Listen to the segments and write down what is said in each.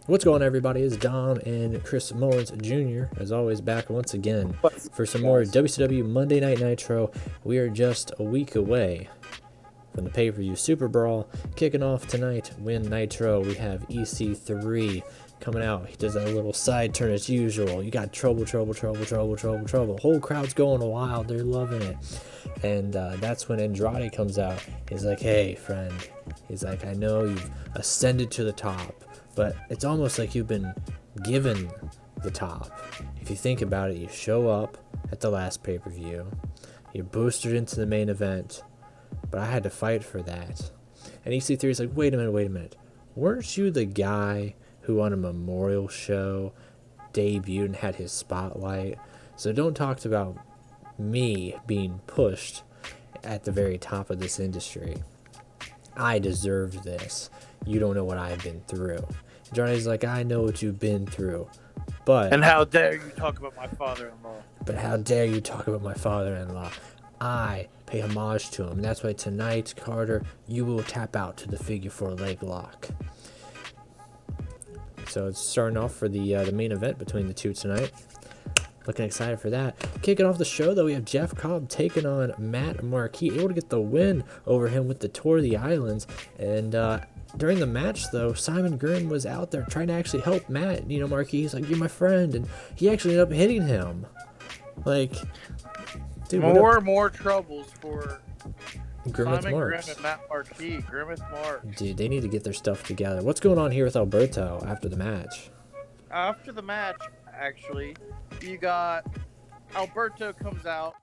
What's going on, everybody? It's Dom and Chris Mullins Jr. as always back once again for some more WCW Monday Night Nitro. We are just a week away from the pay-per-view Super Brawl kicking off tonight. Win Nitro. We have EC3 coming out. He does that little side turn as usual. You got trouble. Whole crowd's going wild. They're loving it. And that's when Andrade comes out. He's like, hey, friend. He's like, I know you've ascended to the top, but it's almost like you've been given the top. If you think about it, you show up at the last pay-per-view. You're boosted into the main event, but I had to fight for that. And EC3 is like, wait a minute. Weren't you the guy who on a memorial show debuted and had his spotlight? So don't talk about me being pushed at the very top of this industry. I deserved this. You don't know what I've been through. Johnny's like, I know what you've been through, but... And how dare you talk about my father-in-law? But how dare you talk about my father-in-law? I pay homage to him, and that's why tonight, Carter, you will tap out to the figure 4 leg lock. So it's starting off for the main event between the two tonight. Looking excited for that. Kicking off the show, though, we have Jeff Cobb taking on Matt Marquis, able to get the win over him with the Tour of the Islands. And during the match, though, Simon Gurn was out there trying to actually help Matt. You know, Marquis, he's like, you're my friend. And he actually ended up hitting him. Like, dude, more troubles for Grimmeth Simon Marks. Grimm and Matt Marquis. Grimmeth Marks. Dude, they need to get their stuff together. What's going on here with Alberto after the match? After the match, actually, you got Alberto comes out.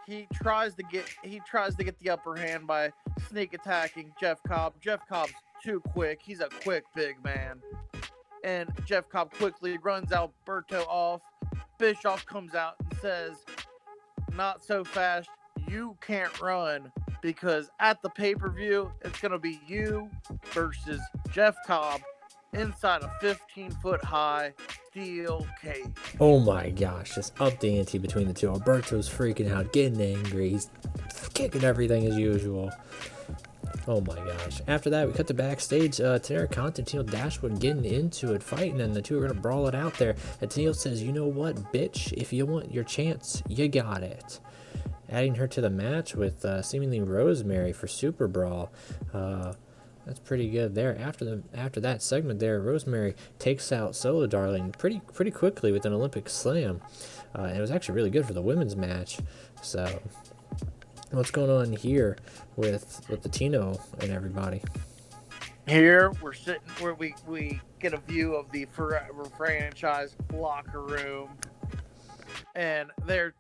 He tries to get the upper hand by sneak attacking Jeff Cobb. Jeff Cobb's too quick. He's a quick big man. And Jeff Cobb quickly runs Alberto off. Bischoff comes out and says, not so fast. You can't run, because at the pay-per-view, it's going to be you versus Jeff Cobb inside a 15-foot high steel cage. Oh my gosh, just up the ante between the two. Alberto's freaking out, getting angry. He's kicking everything as usual. Oh my gosh. After that, we cut to backstage. Tanner Conti and Tennille Dashwood getting into it, fighting, and the two are going to brawl it out there. And Tennille says, you know what, bitch? If you want your chance, you got it. Adding her to the match with seemingly Rosemary for Super Brawl. That's pretty good there. After that segment there, Rosemary takes out Solo Darling pretty quickly with an Olympic Slam. And it was actually really good for the women's match. So, what's going on here with the Tino and everybody? Here we're sitting where we get a view of the Forever franchise locker room, and they're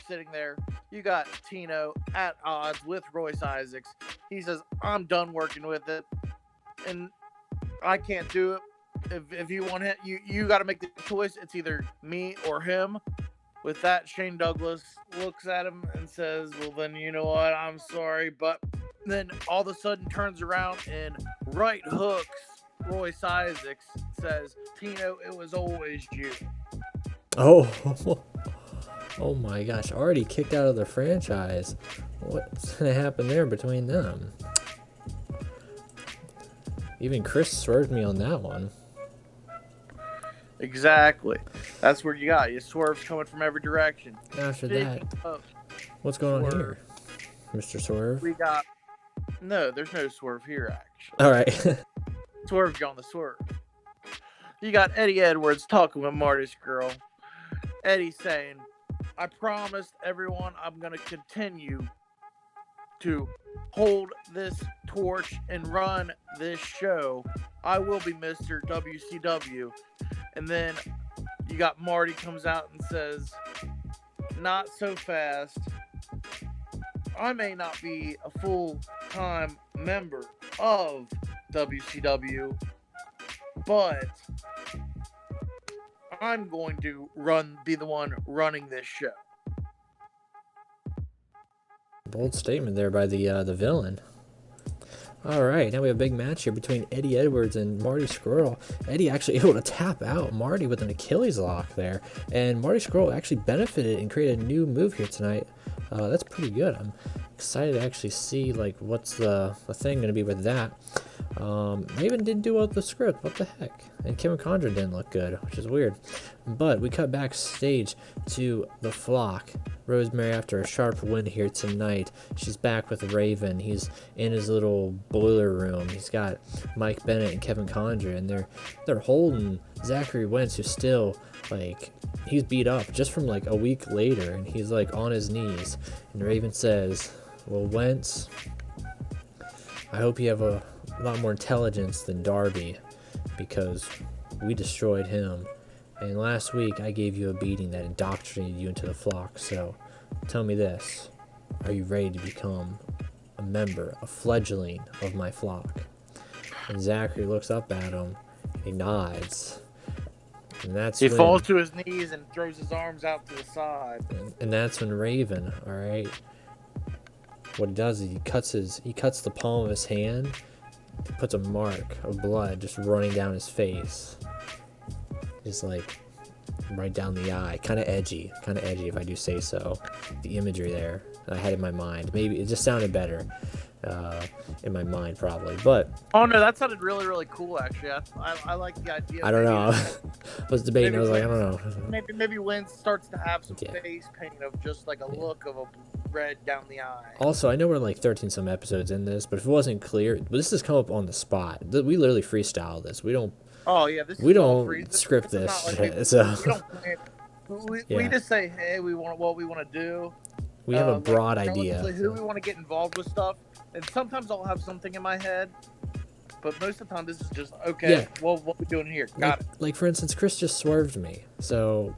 sitting there. You got Tino at odds with Royce Isaacs. He says, I'm done working with it, and I can't do it. If you want him, you got to make the choice. It's either me or him. With that, Shane Douglas looks at him and says, well, then you know what? I'm sorry. But then all of a sudden turns around and right hooks Royce Isaacs, says, Tino, it was always you. Oh, oh my gosh, already kicked out of the franchise. What's going to happen there between them? Even Chris swerved me on that one. Exactly. That's where you got your swerves coming from every direction. After that, what's going on here, Mr. Swerve? We got... No, there's no swerve here, actually. All right. Swerve's on the swerve. You got Eddie Edwards talking with Marty's girl. Eddie saying, I promised everyone I'm going to continue to hold this torch and run this show. I will be Mr. WCW. And then you got Marty comes out and says, not so fast. I may not be a full-time member of WCW, but I'm going to be the one running this show. Bold statement there by the villain. All right, now we have a big match here between Eddie Edwards and Marty Scurll. Eddie actually able to tap out Marty with an Achilles lock there, and Marty Scurll actually benefited and created a new move here tonight. That's pretty good. I'm excited to actually see like what's the thing going to be with that. Raven didn't do well with the script. What the heck? And Kevin Condren didn't look good, which is weird. But we cut backstage to the Flock. Rosemary, after a sharp win here tonight, she's back with Raven. He's in his little boiler room. He's got Mike Bennett and Kevin Condren, and they're holding Zachary Wentz, who's still like, he's beat up just from like a week later, and he's like on his knees. And Raven says, "Well, Wentz, I hope you have a lot more intelligence than Darby, because we destroyed him. And last week I gave you a beating that indoctrinated you into the Flock. So tell me this, are you ready to become a member, a fledgling of my flock?" And Zachary looks up at him, he nods. And that's he falls to his knees and throws his arms out to the side. And that's when Raven, all right, what he does is he cuts the palm of his hand, puts a mark of blood just running down his face, just like right down the eye. Kind of edgy if I do say so. The imagery there that I had in my mind, maybe it just sounded better in my mind probably, but oh no, that sounded really, really cool actually. I like the idea. I don't know. I was debating. I was like, I don't know. Maybe Wentz starts to have some face paint of just like a look of a red down the eye. Also, I know we're like 13 some episodes in this, but if it wasn't clear, this has come up on the spot. We literally freestyle this. We don't. Oh yeah, we don't script this shit. So we just say, hey, we want what we want to do. We have a broad idea. Who we want to get involved with stuff, and sometimes I'll have something in my head, but most of the time this is just okay. Yeah. Well, what we doing here? Got it. Like for instance, Chris just swerved me, so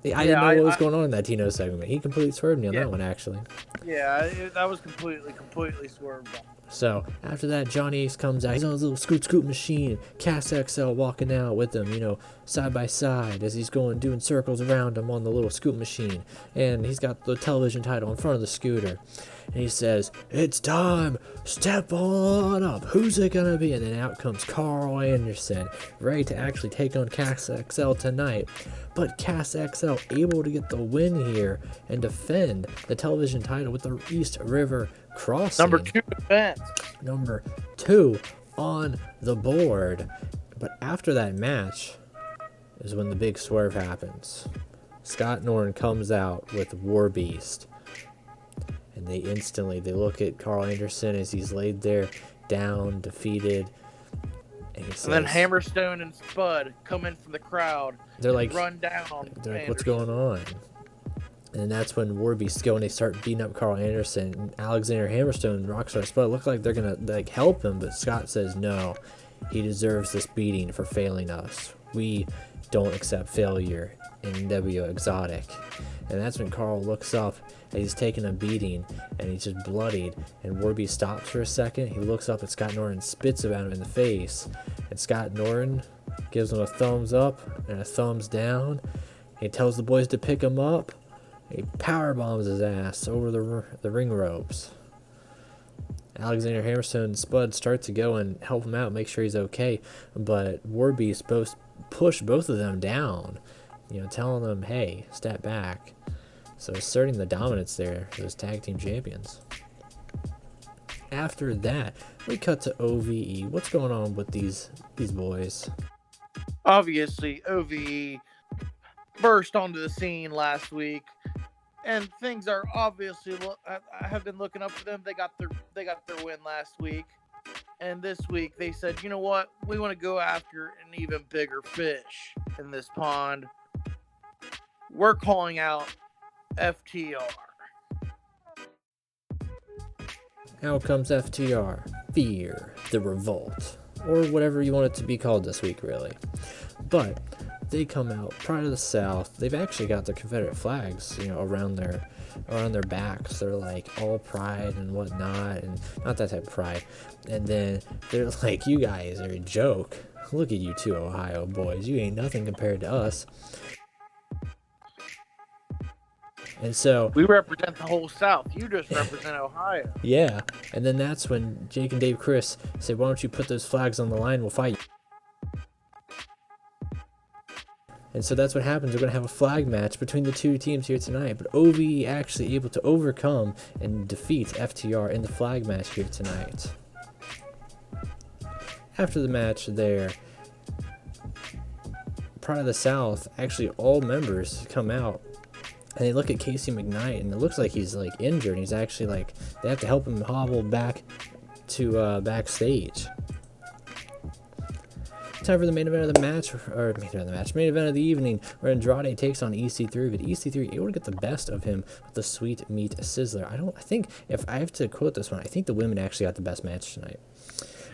I didn't know what was going on in that Tino segment. He completely swerved me on that one, actually. Yeah, that was completely swerved on. So after that, Johnny Ace comes out. He's on his little scoot machine. Cass XL walking out with him, you know, side by side as he's doing circles around him on the little scoot machine. And he's got the television title in front of the scooter. And he says, "It's time. Step on up. Who's it gonna be?" And then out comes Carl Anderson, ready to actually take on Cass XL tonight. But Cass XL able to get the win here and defend the television title with the East River Crossing. Number 2 defense. Number 2 on the board. But after that match is when the big swerve happens. Scott Norton comes out with War Beast. And they look at Carl Anderson as he's laid there, down, defeated. And then Hammerstone and Spud come in from the crowd. They're like, run down. They're like, what's going on? And that's when War Beasts go and they start beating up Carl Anderson. And Alexander Hammerstone and Rockstar Spud look like they're gonna like help him, but Scott says no. He deserves this beating for failing us. We don't accept failure in NWO Exotic. And that's when Carl looks up and he's taking a beating and he's just bloodied. And Warby stops for a second. He looks up at Scott Norton and spits about him in the face. And Scott Norton gives him a thumbs up and a thumbs down. He tells the boys to pick him up. He power bombs his ass over the ring ropes. Alexander Hammerstone and Spud start to go and help him out, make sure he's okay. But Warbeast both push both of them down, you know, telling them, hey, step back. So asserting the dominance there as tag team champions. After that, we cut to OVE. What's going on with these boys? Obviously, OVE burst onto the scene last week, and things are obviously. I have been looking up for them. They got their win last week, and this week they said, you know what? We want to go after an even bigger fish in this pond. We're calling out FTR. Out comes FTR. Fear the Revolt. Or whatever you want it to be called this week, really. But they come out, Pride of the South. They've actually got their Confederate flags, you know, around their backs. They're like all pride and whatnot, and not that type of pride. And then they're like, you guys are a joke. Look at you two Ohio boys. You ain't nothing compared to us. And so we represent the whole South. You just represent Ohio. Yeah. And then that's when Jake and Dave Chris say, why don't you put those flags on the line? We'll fight you. And so that's what happens. We're going to have a flag match between the two teams here tonight. But OVE actually able to overcome and defeat FTR in the flag match here tonight. after the match there, Pride of the South, actually all members come out and they look at Casey McKnight, and it looks like he's like injured, and he's actually like, they have to help him hobble back to backstage. Time for the main event of the match, main event of the evening, where Andrade takes on EC3, but EC3 able to get the best of him with the Sweet Meat Sizzler. I think, if I have to quote this one, I think the women actually got the best match tonight.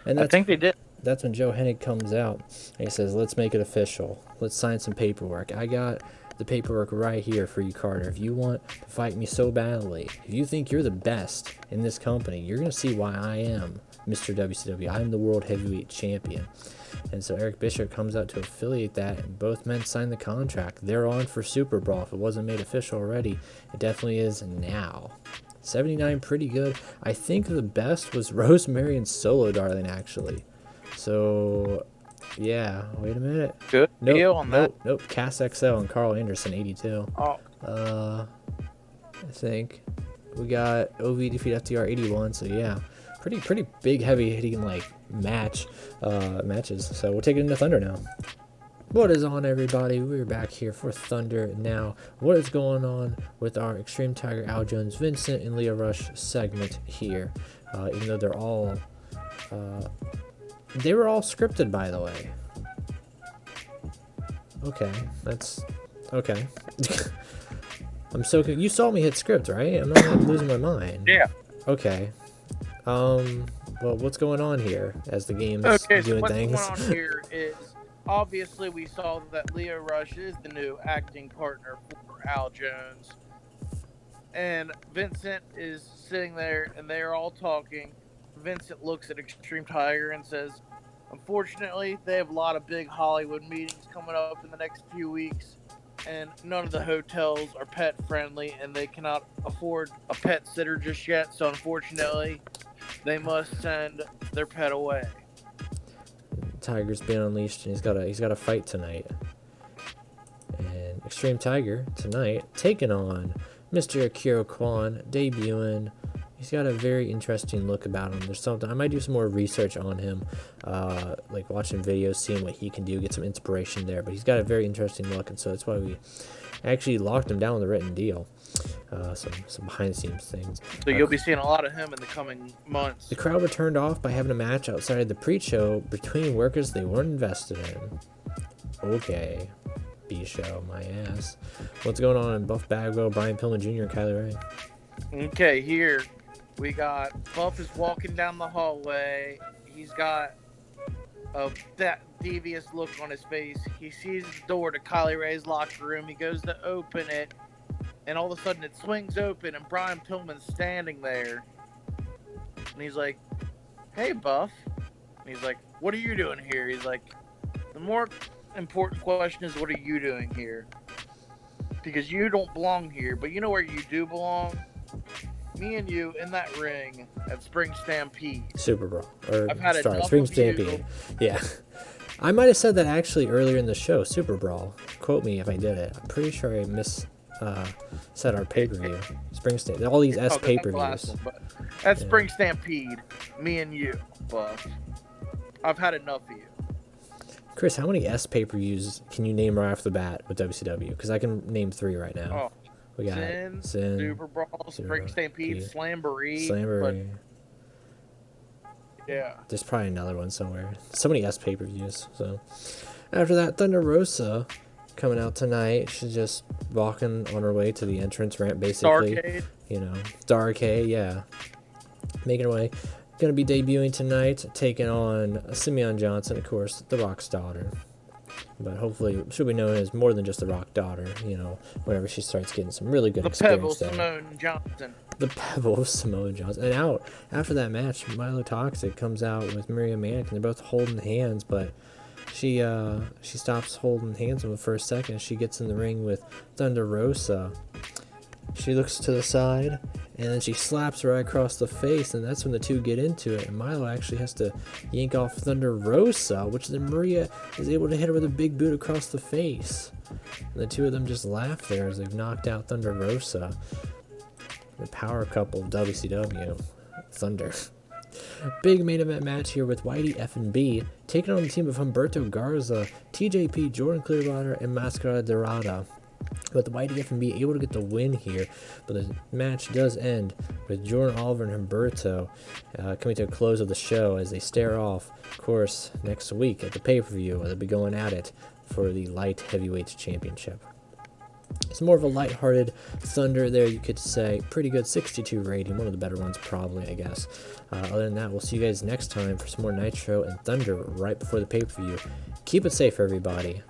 And I think they did. That's when Joe Hennig comes out and he says, let's make it official. Let's sign some paperwork. I got the paperwork right here for you, Carter. If you want to fight me so badly, if you think you're the best in this company, you're going to see why I am Mr. WCW. I'm the World Heavyweight Champion. And so Eric Bischoff comes out to affiliate that, and both men sign the contract. They're on for Super Brawl. If it wasn't made official already, it definitely is now. 79, pretty good. I think the best was Rosemary and Solo Darling, actually. So, yeah, wait a minute. Good deal on that. Nope, Cass XL and Carl Anderson, 82. Oh. I think we got OV defeat FTR, 81, so yeah. Pretty big, heavy hitting like matches. So we'll take it into Thunder now. What is on, everybody? We're back here for Thunder now. What is going on with our Extreme Tiger, Al Jones, Vincent, and Leo Rush segment here? Even though they're all they were all scripted, by the way. Okay, that's okay. I'm so you saw me hit script, right? I'm not losing my mind. Yeah. Okay. Well, what's going on here as the game's doing things? What's going on here is, obviously we saw that Leo Rush is the new acting partner for Al Jones. And Vincent is sitting there and they're all talking. Vincent looks at Extreme Tiger and says, unfortunately, they have a lot of big Hollywood meetings coming up in the next few weeks. And none of the hotels are pet friendly and they cannot afford a pet sitter just yet. So unfortunately, they must send their pet away. Tiger's being unleashed, and he's got a fight tonight. And Extreme Tiger tonight taking on Mr. Akira Kwan, debuting. He's got a very interesting look about him. There's something I might do some more research on him, like watching videos, seeing what he can do, get some inspiration there. But he's got a very interesting look, and so that's why we actually locked him down with a written deal. Some behind the scenes things. So you'll be seeing a lot of him in the coming months. The crowd were turned off by having a match outside the pre-show between workers they weren't invested in. Okay, B-show, my ass. What's going on in Buff Bagwell, Brian Pillman Jr., and Kylie Ray? Okay, here we got Buff is walking down the hallway. He's got that devious look on his face. He sees the door to Kylie Ray's locker room. He goes to open it, and all of a sudden it swings open, and Brian Pillman's standing there. And he's like, hey, Buff. And he's like, what are you doing here? He's like, the more important question is, what are you doing here? Because you don't belong here, but you know where you do belong? Me and you in that ring at Spring Stampede. Super Brawl. Spring Stampede. Yeah. I might have said that actually earlier in the show, Super Brawl. Quote me if I did it. I'm pretty sure I said our pay-per-view. Spring Stampede. All these S pay-per-views. At Spring Stampede, me and you, Buff. I've had enough of you. Chris, how many S pay-per-views can you name right off the bat with WCW? Because I can name 3 right now. Oh. We got Sin, Super Brawl, Spring Stampede, Slamboree. Yeah. There's probably another one somewhere. So many S pay-per-views. So after that, Thunder Rosa coming out tonight. She's just walking on her way to the entrance ramp, basically. Starcade. Starcade, yeah. Making her way. Gonna be debuting tonight, taking on Simeon Johnson, of course, The Rock's daughter. But hopefully she'll be known as more than just The Rock daughter, whenever she starts getting some really good experience there. The Pebble Simone Johnson. The Pebble of Samoa Johnson. And out after that match, Milo Toxic comes out with Maria Manic, and they're both holding hands, but she stops holding hands with him for a second. She gets in the ring with Thunder Rosa. She looks to the side, and then she slaps her right across the face, and that's when the two get into it. And Milo actually has to yank off Thunder Rosa, which then Maria is able to hit her with a big boot across the face. And the two of them just laugh there as they've knocked out Thunder Rosa. The power couple of WCW. Thunder. Big main event match here with Whitey F&B taking on the team of Humberto Garza, TJP, Jordan Clearwater, and Mascara Dorada. With Whitey F&B able to get the win here, but the match does end with Jordan Oliver and Humberto coming to a close of the show as they stare off, of course, next week at the pay-per-view. They'll be going at it for the Light Heavyweight Championship. It's more of a lighthearted Thunder there, you could say. Pretty good 62 rating, one of the better ones probably, I guess. Other than that, we'll see you guys next time for some more Nitro and Thunder right before the pay-per-view. Keep it safe, everybody.